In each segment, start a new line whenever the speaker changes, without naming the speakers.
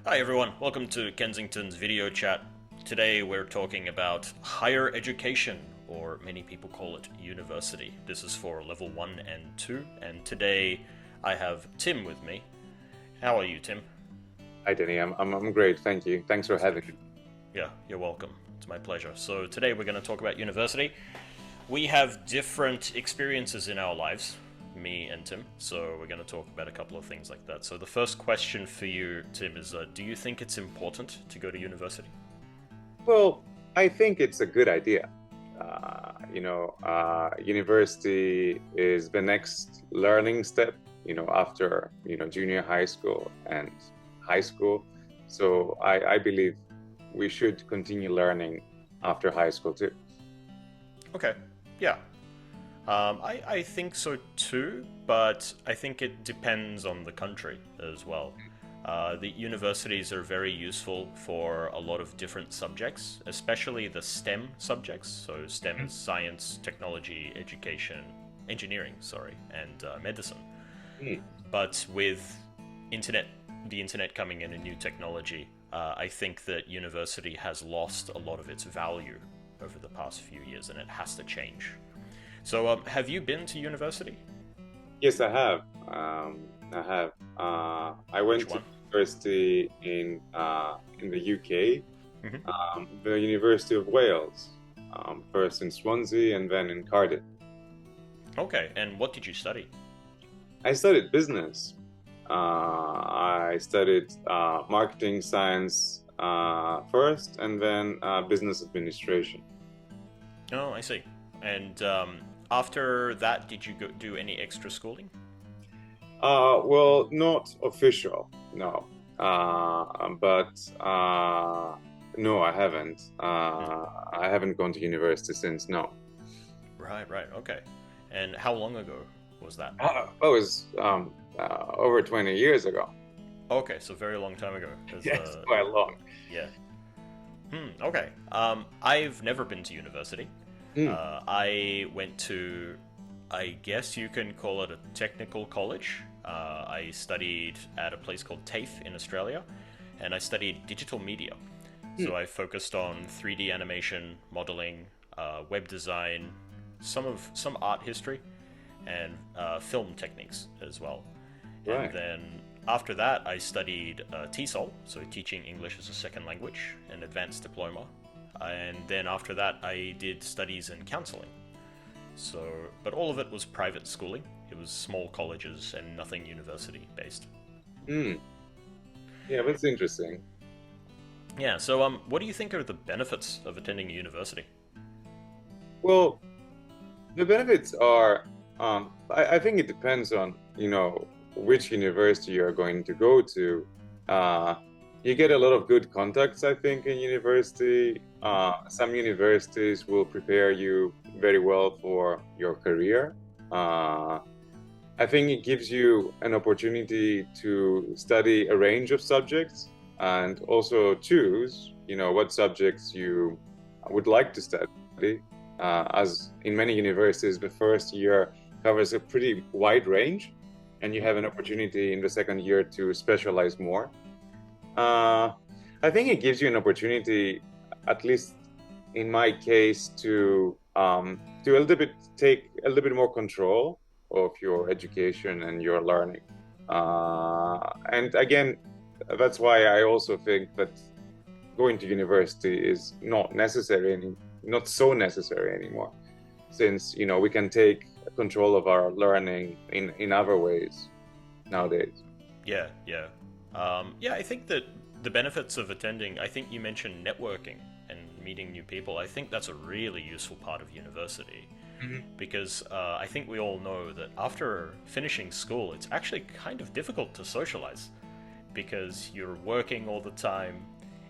Hi everyone, welcome to Kensington's video chat. Today we're talking about higher education, or many people call it university. This is for level 1 and 2, and today I have Tim with me. How are you, Tim?
Hi, Denny. I'm great. Thank you. Thanks for having me.
Yeah, you're welcome. It's my pleasure. So today we're going to talk about university. We have different experiences in our lives, me and Tim, so we're going to talk about a couple of things like that. So the first question for you, Tim, is do you think it's important to go to university?
Well, I think it's a good idea. University is the next learning step, after, junior high school and high school. So I believe we should continue learning after high school too.
Okay, yeah. I think so too, but I think it depends on the country as well. The universities are very useful for a lot of different subjects, especially the STEM subjects. So STEM is science, technology, education, engineering, and medicine. But with the internet coming in and new technology, I think that university has lost a lot of its value over the past few years, and it has to change. So, have you been to university?
Yes, I have. I went to university in the UK, the University of Wales, first in Swansea and then in Cardiff.
Okay, and what did you study?
I studied business. I studied marketing science first, and then business administration.
Oh, I see. And after that, did you do any extra schooling?
Well, not official, no. No, I haven't. I haven't gone to university since, no.
Right, okay. And how long ago was that?
It was over 20 years ago.
Okay, so very long time ago.
Yes, quite long.
Yeah. Okay. I've never been to university. I went to, I guess you can call it a technical college. I studied at a place called TAFE in Australia, and I studied digital media. So I focused on 3D animation, modeling, web design, some art history, and film techniques as well.
Right.
And then after that, I studied TESOL, so teaching English as a second language, an advanced diploma. And then after that, I did studies in counseling. So, but all of it was private schooling. It was small colleges and nothing university based.
Yeah, that's interesting.
Yeah. So, what do you think are the benefits of attending a university?
Well, the benefits are, I think it depends on, which university you're going to go to. You get a lot of good contacts, I think, in university. Some universities will prepare you very well for your career. I think it gives you an opportunity to study a range of subjects and also choose, what subjects you would like to study. As in many universities, the first year covers a pretty wide range, and you have an opportunity in the second year to specialize more. I think it gives you an opportunity, at least in my case, to take a little bit more control of your education and your learning. And again, that's why I also think that going to university is not so necessary anymore, since we can take control of our learning in other ways nowadays.
Yeah. I think that the benefits of attending, I think you mentioned networking and meeting new people. I think that's a really useful part of university, because I think we all know that after finishing school, it's actually kind of difficult to socialize, because you're working all the time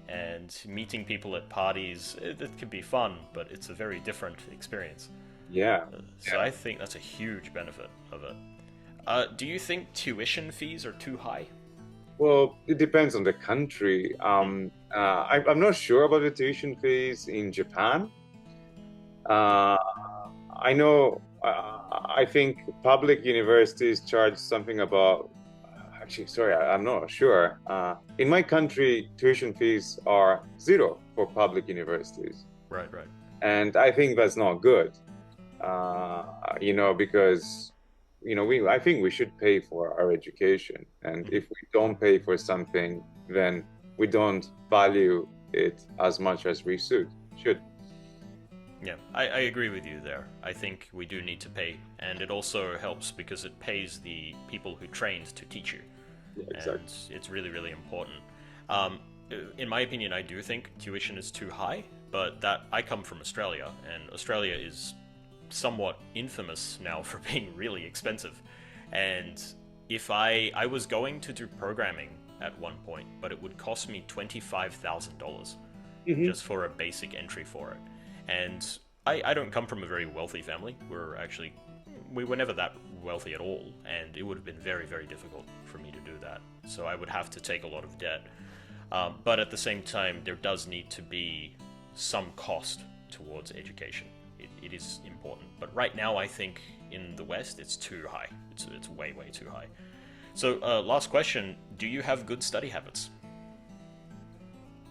and meeting people at parties. It can be fun, but it's a very different experience.
Yeah.
So I think that's a huge benefit of it. Do you think tuition fees are too high?
Well, it depends on the country. I'm not sure about the tuition fees in Japan. I know, I think public universities charge something about, I actually, sorry, I'm not sure. In my country, tuition fees are zero for public universities.
Right.
And I think that's not good, because, I think we should pay for our education. And if we don't pay for something, then we don't value it as much as we should.
Yeah, I agree with you there. I think we do need to pay, and it also helps because it pays the people who trained to teach you.
Yeah, exactly.
And it's really, really important. In my opinion, I do think tuition is too high, but that I come from Australia, and Australia is somewhat infamous now for being really expensive. And if I was going to do programming at one point, but it would cost me $25,000 just for a basic entry for it. And I don't come from a very wealthy family. We were never that wealthy at all, and it would have been very, very difficult for me to do that. So I would have to take a lot of debt. But at the same time, there does need to be some cost towards education. It is important. But right now, I think in the West, it's too high. It's way, way too high. So last question, do you have good study habits?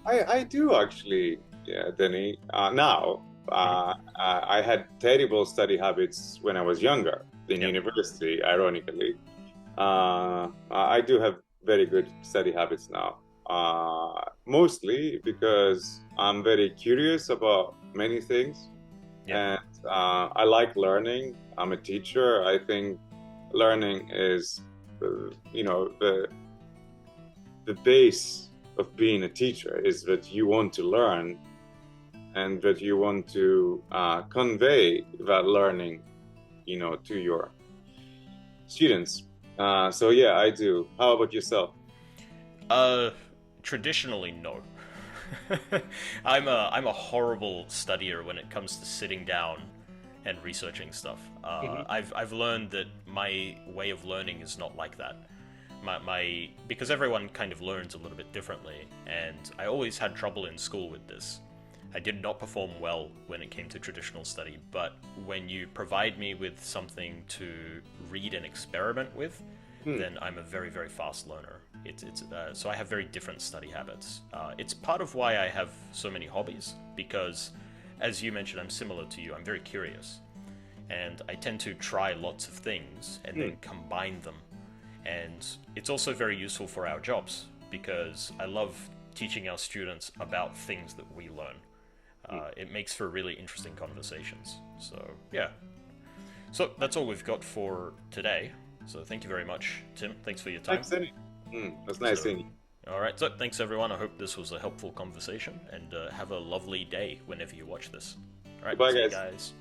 I do actually, yeah, Denny. Now, I had terrible study habits when I was younger in university, ironically. I do have very good study habits now. Mostly because I'm very curious about many things. And I like learning. I'm a teacher. I think learning is, the base of being a teacher is that you want to learn and that you want to convey that learning, to your students. So yeah, I do. How about yourself?
Traditionally, no. I'm a horrible studier when it comes to sitting down and researching stuff. I've learned that my way of learning is not like that. Because everyone kind of learns a little bit differently, and I always had trouble in school with this. I did not perform well when it came to traditional study, but when you provide me with something to read and experiment with, then I'm a very, very fast learner. So I have very different study habits. It's part of why I have so many hobbies, because as you mentioned, I'm similar to you. I'm very curious, and I tend to try lots of things and then combine them. And it's also very useful for our jobs, because I love teaching our students about things that we learn. It makes for really interesting conversations. So yeah. So that's all we've got for today. So thank you very much, Tim. Thanks for your time.
Thanks, Danny. That's nice seeing you.
All right. So thanks, everyone. I hope this was a helpful conversation, and have a lovely day whenever you watch this. All right.
Bye,
see you
guys.
guys.